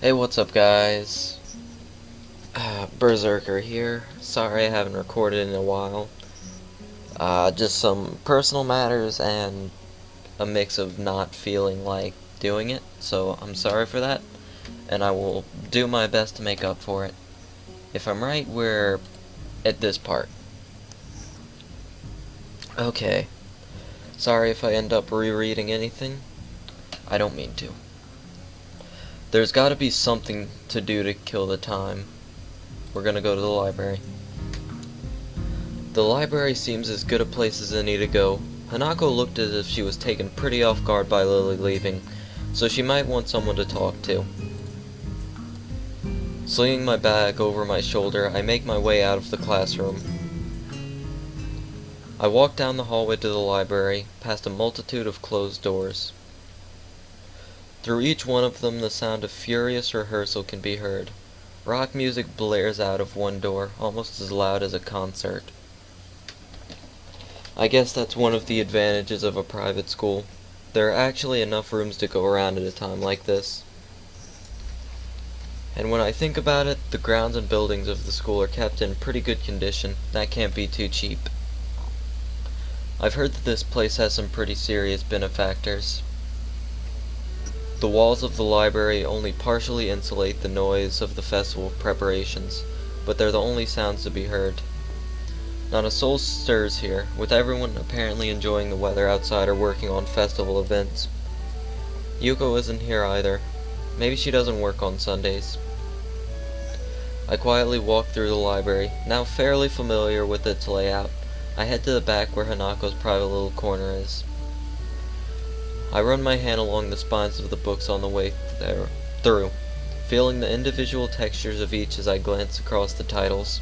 Hey, what's up, guys? Berserker here. Sorry I haven't recorded in a while. Just some personal matters and a mix of not feeling like doing it, so I'm sorry for that, and I will do my best to make up for it. If I'm right, we're at this part. Okay. Sorry if I end up rereading anything. I don't mean to. There's gotta be something to do to kill the time. We're gonna go to the library. The library seems as good a place as any to go. Hanako looked as if she was taken pretty off guard by Lily leaving, so she might want someone to talk to. Slinging my bag over my shoulder, I make my way out of the classroom. I walk down the hallway to the library, past a multitude of closed doors. Through each one of them, the sound of furious rehearsal can be heard. Rock music blares out of one door, almost as loud as a concert. I guess that's one of the advantages of a private school. There are actually enough rooms to go around at a time like this. And when I think about it, the grounds and buildings of the school are kept in pretty good condition. That can't be too cheap. I've heard that this place has some pretty serious benefactors. The walls of the library only partially insulate the noise of the festival preparations, but they're the only sounds to be heard. Not a soul stirs here, with everyone apparently enjoying the weather outside or working on festival events. Yuko isn't here either. Maybe she doesn't work on Sundays. I quietly walk through the library, now fairly familiar with its layout. I head to the back where Hanako's private little corner is. I run my hand along the spines of the books on the way through, feeling the individual textures of each as I glance across the titles.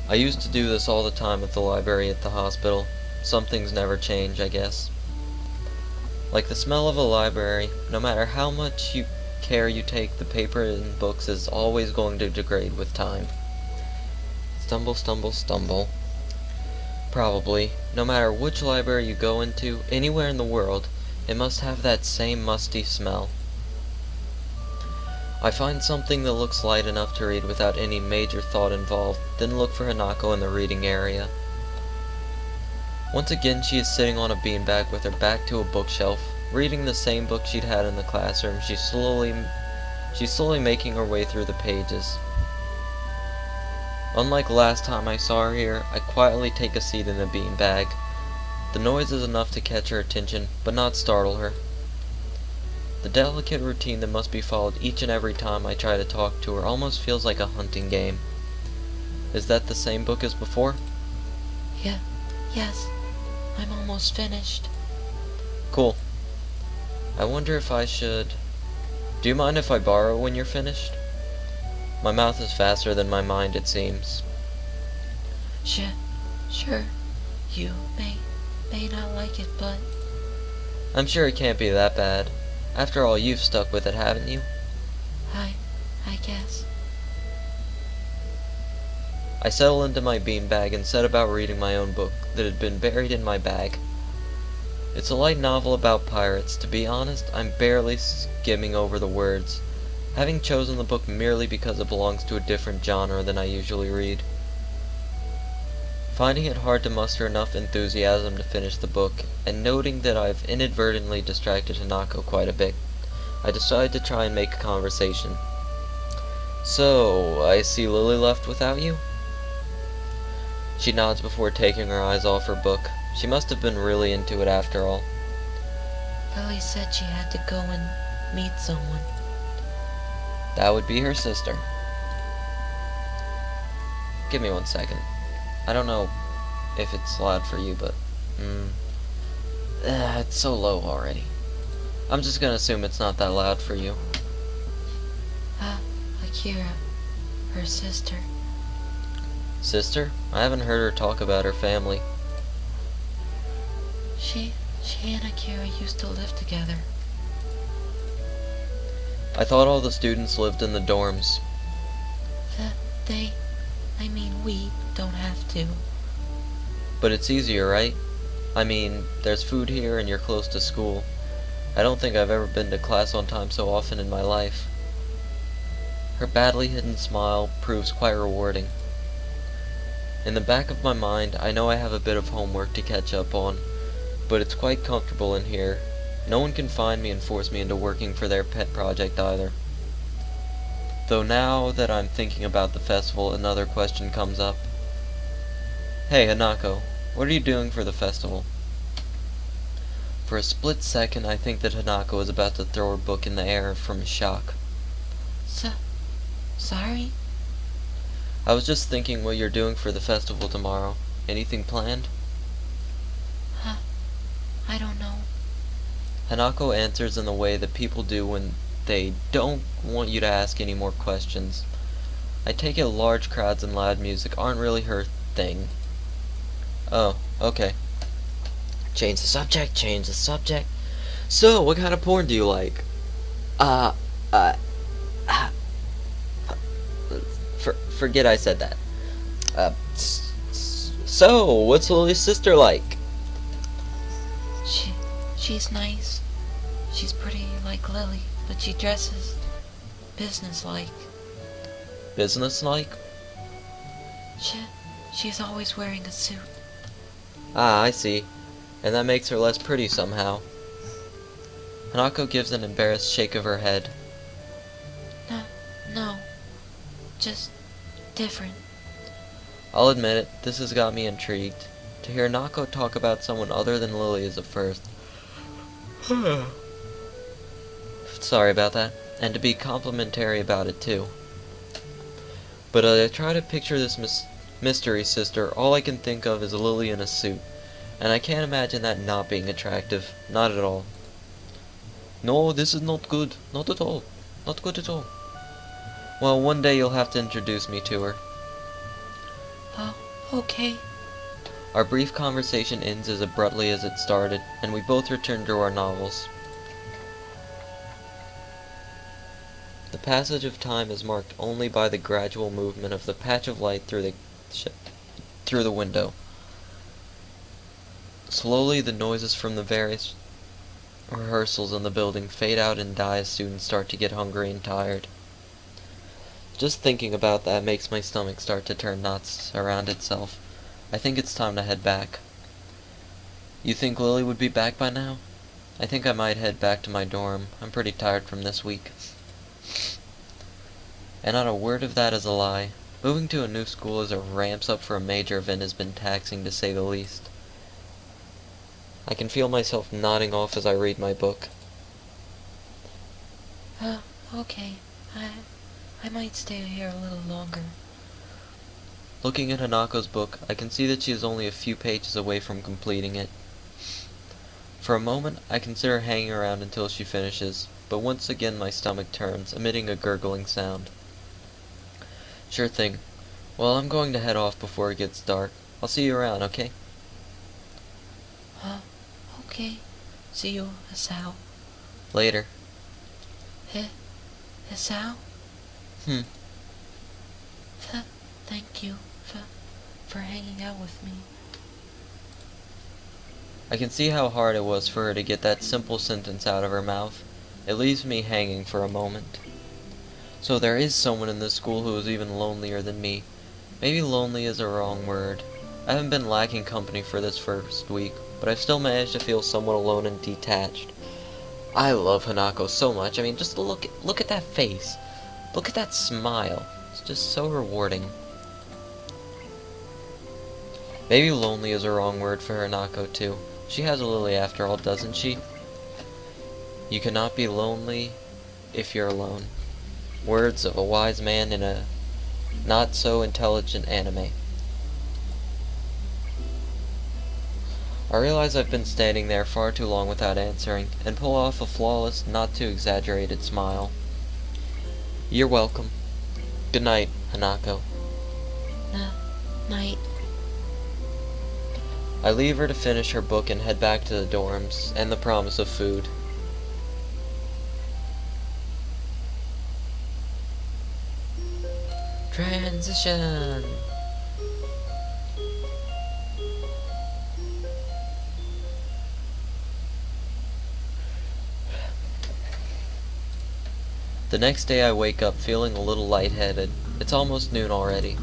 I used to do this all the time at the library at the hospital. Some things never change, I guess. Like the smell of a library, no matter how much care you take, the paper in books is always going to degrade with time. Stumble, stumble, stumble. Probably, no matter which library you go into, anywhere in the world, it must have that same musty smell. I find something that looks light enough to read without any major thought involved, then look for Hanako in the reading area. Once again she is sitting on a beanbag with her back to a bookshelf, reading the same book she'd had in the classroom. She's slowly making her way through the pages. Unlike last time I saw her here, I quietly take a seat in the beanbag. The noise is enough to catch her attention, but not startle her. The delicate routine that must be followed each and every time I try to talk to her almost feels like a hunting game. Is that the same book as before? Yes, I'm almost finished. Cool. I wonder if I should... Do you mind if I borrow when you're finished? My mouth is faster than my mind, it seems. Sure. You may not like it, but... I'm sure it can't be that bad. After all, you've stuck with it, haven't you? I guess. I settle into my beanbag and set about reading my own book that had been buried in my bag. It's a light novel about pirates. To be honest, I'm barely skimming over the words, having chosen the book merely because it belongs to a different genre than I usually read. Finding it hard to muster enough enthusiasm to finish the book, and noting that I've inadvertently distracted Hanako quite a bit, I decide to try and make a conversation. So, I see Lily left without you? She nods before taking her eyes off her book. She must have been really into it after all. Lily said she had to go and meet someone. That would be her sister. Give me 1 second. I don't know if it's loud for you, but... it's so low already. I'm just gonna assume it's not that loud for you. Akira, her sister. Sister? I haven't heard her talk about her family. She and Akira used to live together. I thought all the students lived in the dorms. We don't have to. But it's easier, right? I mean, there's food here and you're close to school. I don't think I've ever been to class on time so often in my life. Her badly hidden smile proves quite rewarding. In the back of my mind, I know I have a bit of homework to catch up on, but it's quite comfortable in here. No one can find me and force me into working for their pet project either. Though now that I'm thinking about the festival, another question comes up. Hey, Hanako, what are you doing for the festival? For a split second, I think that Hanako is about to throw her book in the air from shock. Sorry? I was just thinking what you're doing for the festival tomorrow. Anything planned? I don't know. Hanako answers in the way that people do when they don't want you to ask any more questions. I take it large crowds and loud music aren't really her thing. Oh, okay. Change the subject. So, what kind of porn do you like? Uh, uh, forget I said that. So, what's Lily's sister like? She's nice. She's pretty like Lily, but she dresses businesslike. Businesslike? She's always wearing a suit. Ah, I see. And that makes her less pretty somehow. Hanako gives an embarrassed shake of her head. No. Just different. I'll admit it, this has got me intrigued. To hear Hanako talk about someone other than Lily is a first. Sorry about that. And to be complimentary about it too. But as I try to picture this mystery sister, all I can think of is Lily in a suit. And I can't imagine that not being attractive. Not at all. No, this is not good. Not at all. Not good at all. Well, one day you'll have to introduce me to her. Oh, okay. Our brief conversation ends as abruptly as it started, and we both return to our novels. The passage of time is marked only by the gradual movement of the patch of light through the window. Slowly, the noises from the various rehearsals in the building fade out and die as students start to get hungry and tired. Just thinking about that makes my stomach start to turn knots around itself. I think it's time to head back. You think Lily would be back by now? I think I might head back to my dorm. I'm pretty tired from this week. And not a word of that is a lie. Moving to a new school as it ramps up for a major event has been taxing, to say the least. I can feel myself nodding off as I read my book. Okay. I might stay here a little longer. Looking at Hanako's book, I can see that she is only a few pages away from completing it. For a moment, I consider hanging around until she finishes, but once again my stomach turns, emitting a gurgling sound. Sure thing. Well, I'm going to head off before it gets dark. I'll see you around, okay? Okay. See you, Hisao. Later. Hisao? Thank you for hanging out with me. I can see how hard it was for her to get that simple sentence out of her mouth. It leaves me hanging for a moment. So there is someone in this school who is even lonelier than me. Maybe lonely is a wrong word. I haven't been lacking company for this first week, but I've still managed to feel somewhat alone and detached. I love Hanako so much. I mean, just look at that face. Look at that smile. It's just so rewarding. Maybe lonely is a wrong word for Hanako too. She has a Lily after all, doesn't she? You cannot be lonely if you're alone. Words of a wise man in a not-so-intelligent anime. I realize I've been standing there far too long without answering, and pull off a flawless, not-too-exaggerated smile. You're welcome. Good night, Hanako. Night. I leave her to finish her book and head back to the dorms, and the promise of food. Transition! The next day I wake up feeling a little lightheaded. It's almost noon already.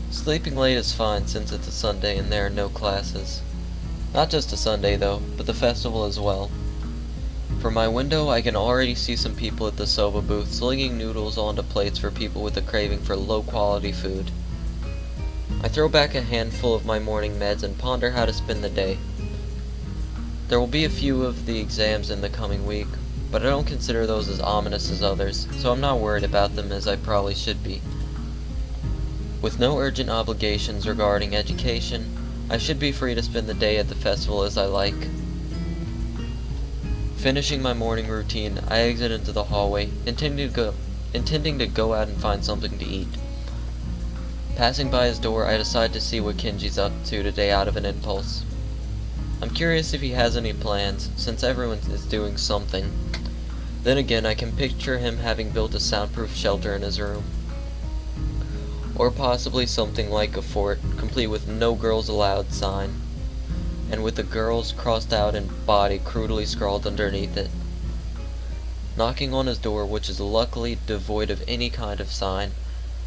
Sleeping late is fine since it's a Sunday and there are no classes. Not just a Sunday though, but the festival as well. From my window I can already see some people at the soba booth slinging noodles onto plates for people with a craving for low quality food. I throw back a handful of my morning meds and ponder how to spend the day. There will be a few of the exams in the coming week, but I don't consider those as ominous as others, so I'm not worried about them as I probably should be. With no urgent obligations regarding education, I should be free to spend the day at the festival as I like. Finishing my morning routine, I exit into the hallway, intending to go out and find something to eat. Passing by his door, I decide to see what Kenji's up to today out of an impulse. I'm curious if he has any plans, since everyone is doing something. Then again, I can picture him having built a soundproof shelter in his room. Or possibly something like a fort, complete with no girls allowed sign, and with the girls crossed out and body crudely scrawled underneath it. Knocking on his door, which is luckily devoid of any kind of sign,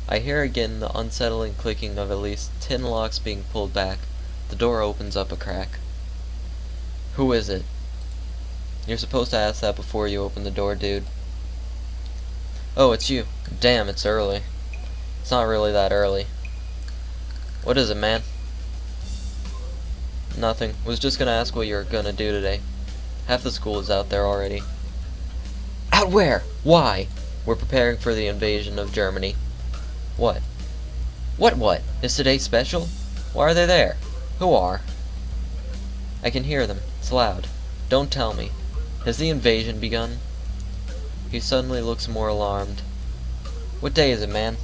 I hear again the unsettling clicking of at least 10 locks being pulled back. The door opens up a crack. Who is it? You're supposed to ask that before you open the door, dude. Oh, it's you. Damn, it's early. It's not really that early. What is it, man? Nothing. Was just gonna ask what you're gonna do today. Half the school is out there already. Out where? Why? We're preparing for the invasion of Germany. What? What? Is today special? Why are they there? Who are? I can hear them. It's loud. Don't tell me. Has the invasion begun? He suddenly looks more alarmed. What day is it, man?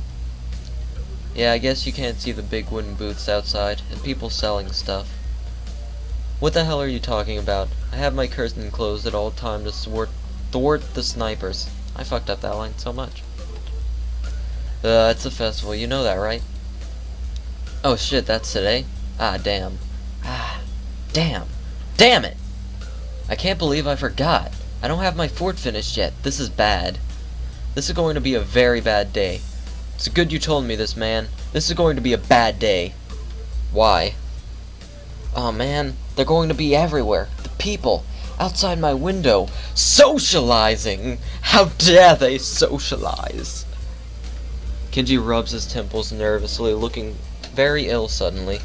Yeah, I guess you can't see the big wooden booths outside, and people selling stuff. What the hell are you talking about? I have my curtain closed at all times to thwart the snipers. I fucked up that line so much. It's a festival, you know that, right? Oh shit, that's today? Ah, damn. Ah, damn. Damn it! I can't believe I forgot. I don't have my fort finished yet. This is bad. This is going to be a very bad day. It's good you told me this, man. This is going to be a bad day. Why? Oh man, they're going to be everywhere. The people, outside my window, socializing! How dare they socialize? Kenji rubs his temples nervously, looking very ill suddenly.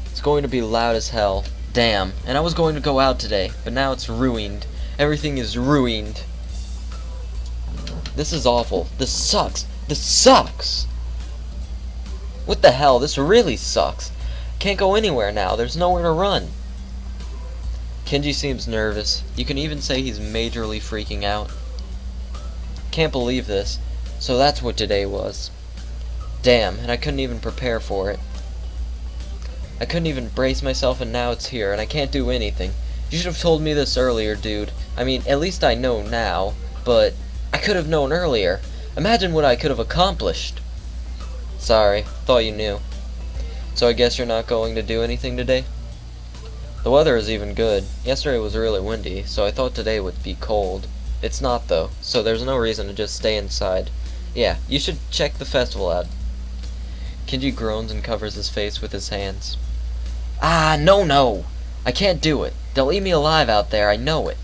It's going to be loud as hell. Damn, and I was going to go out today, but now it's ruined. Everything is ruined. This is awful. This sucks. This sucks! What the hell? This really sucks. Can't go anywhere now. There's nowhere to run. Kenji seems nervous. You can even say he's majorly freaking out. Can't believe this. So that's what today was. Damn, and I couldn't even prepare for it. I couldn't even brace myself, and now it's here, and I can't do anything. You should have told me this earlier, dude. I mean, at least I know now, but I could have known earlier. Imagine what I could have accomplished. Sorry, thought you knew. So I guess you're not going to do anything today? The weather is even good. Yesterday was really windy, so I thought today would be cold. It's not though, so there's no reason to just stay inside. Yeah, you should check the festival out. Kenji groans and covers his face with his hands. Ah, no! I can't do it. They'll eat me alive out there, I know it.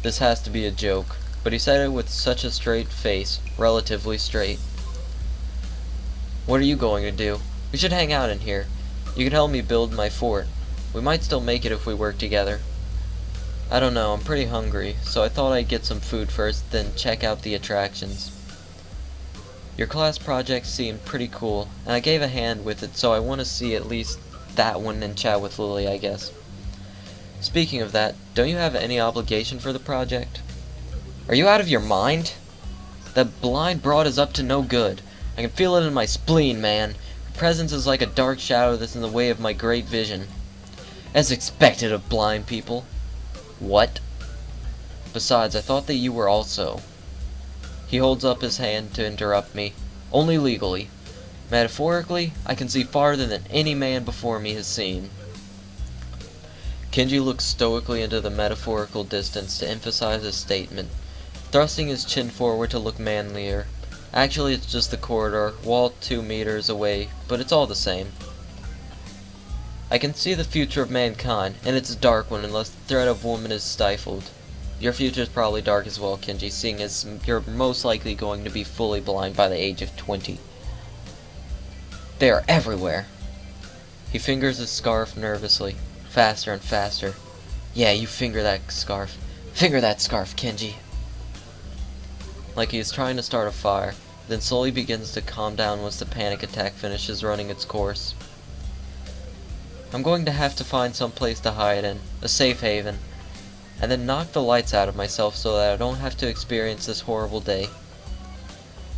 This has to be a joke, but he said it with such a straight face, relatively straight. What are you going to do? We should hang out in here. You can help me build my fort. We might still make it if we work together. I don't know, I'm pretty hungry, so I thought I'd get some food first, then check out the attractions. Your class project seemed pretty cool, and I gave a hand with it, so I want to see at least that one and chat with Lily, I guess. Speaking of that, don't you have any obligation for the project? Are you out of your mind? That blind broad is up to no good. I can feel it in my spleen, man. Her presence is like a dark shadow that's in the way of my great vision. As expected of blind people. What? Besides, I thought that you were also. He holds up his hand to interrupt me. Only legally. Metaphorically, I can see farther than any man before me has seen. Kenji looks stoically into the metaphorical distance to emphasize his statement. thrusting his chin forward to look manlier. Actually, it's just the corridor, wall 2 meters away, but it's all the same. I can see the future of mankind, and it's a dark one unless the threat of woman is stifled. Your future is probably dark as well, Kenji, seeing as you're most likely going to be fully blind by the age of 20. They are everywhere. He fingers his scarf nervously, faster and faster. Yeah, you finger that scarf. Finger that scarf, Kenji. Like he is trying to start a fire, then slowly begins to calm down once the panic attack finishes running its course. I'm going to have to find some place to hide in, a safe haven, and then knock the lights out of myself so that I don't have to experience this horrible day.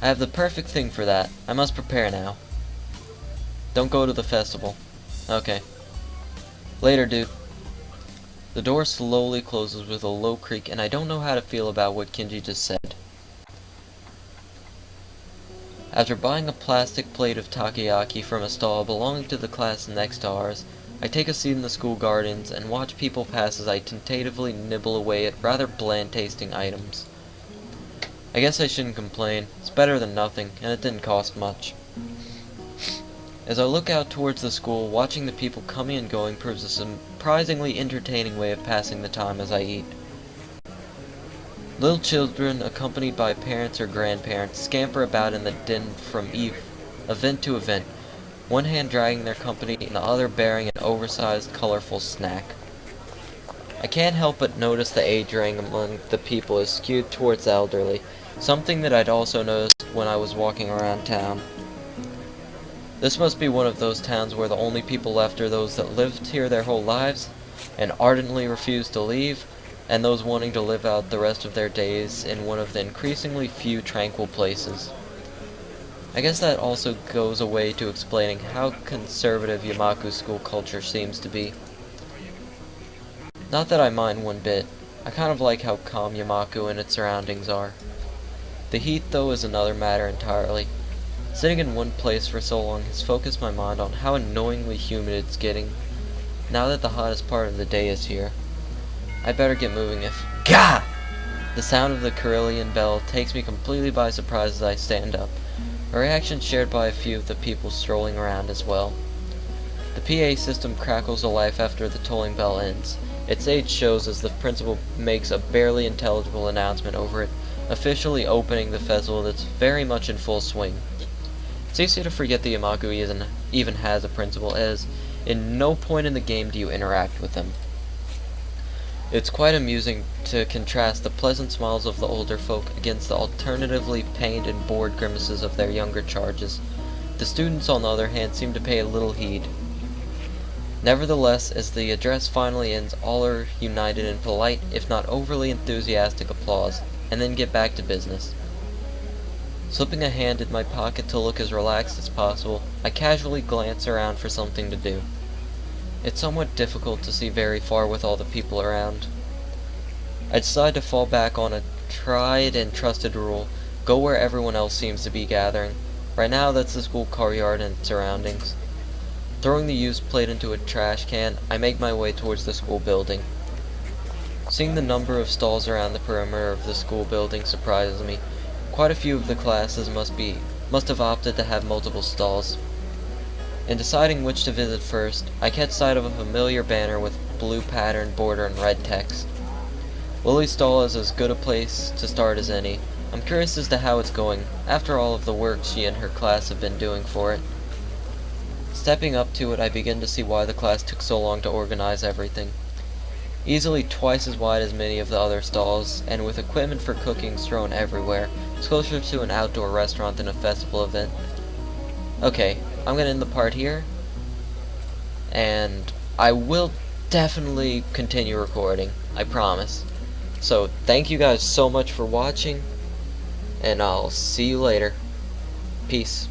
I have the perfect thing for that. I must prepare now. Don't go to the festival. Okay. Later, dude. The door slowly closes with a low creak, and I don't know how to feel about what Kenji just said. After buying a plastic plate of takoyaki from a stall belonging to the class next to ours, I take a seat in the school gardens and watch people pass as I tentatively nibble away at rather bland-tasting items. I guess I shouldn't complain. It's better than nothing, and it didn't cost much. As I look out towards the school, watching the people coming and going proves a surprisingly entertaining way of passing the time as I eat. Little children, accompanied by parents or grandparents, scamper about in the din from event to event, one hand dragging their company and the other bearing an oversized, colorful snack. I can't help but notice the age range among the people is skewed towards the elderly, something that I'd also noticed when I was walking around town. This must be one of those towns where the only people left are those that lived here their whole lives and ardently refused to leave, and those wanting to live out the rest of their days in one of the increasingly few tranquil places. I guess that also goes away to explaining how conservative Yamaku school culture seems to be. Not that I mind one bit. I kind of like how calm Yamaku and its surroundings are. The heat, though, is another matter entirely. Sitting in one place for so long has focused my mind on how annoyingly humid it's getting, now that the hottest part of the day is here. I better get moving if— Gah! The sound of the Carillion bell takes me completely by surprise as I stand up, a reaction shared by a few of the people strolling around as well. The PA system crackles to life after the tolling bell ends. Its age shows as the principal makes a barely intelligible announcement over it, officially opening the festival that's very much in full swing. It's easy to forget the Yamaku even has a principal, as in no point in the game do you interact with them. It's quite amusing to contrast the pleasant smiles of the older folk against the alternatively pained and bored grimaces of their younger charges. The students, on the other hand, seem to pay little heed. Nevertheless, as the address finally ends, all are united in polite, if not overly enthusiastic applause, and then get back to business. Slipping a hand in my pocket to look as relaxed as possible, I casually glance around for something to do. It's somewhat difficult to see very far with all the people around. I decide to fall back on a tried and trusted rule: go where everyone else seems to be gathering. Right now, that's the school courtyard and its surroundings. Throwing the used plate into a trash can, I make my way towards the school building. Seeing the number of stalls around the perimeter of the school building surprises me. Quite a few of the classes must have opted to have multiple stalls. In deciding which to visit first, I catch sight of a familiar banner with blue patterned border and red text. Lily's stall is as good a place to start as any. I'm curious as to how it's going, after all of the work she and her class have been doing for it. Stepping up to it, I begin to see why the class took so long to organize everything. Easily twice as wide as many of the other stalls, and with equipment for cooking strewn everywhere, it's closer to an outdoor restaurant than a festival event. Okay, I'm gonna end the part here, and I will definitely continue recording, I promise. So, thank you guys so much for watching, and I'll see you later. Peace.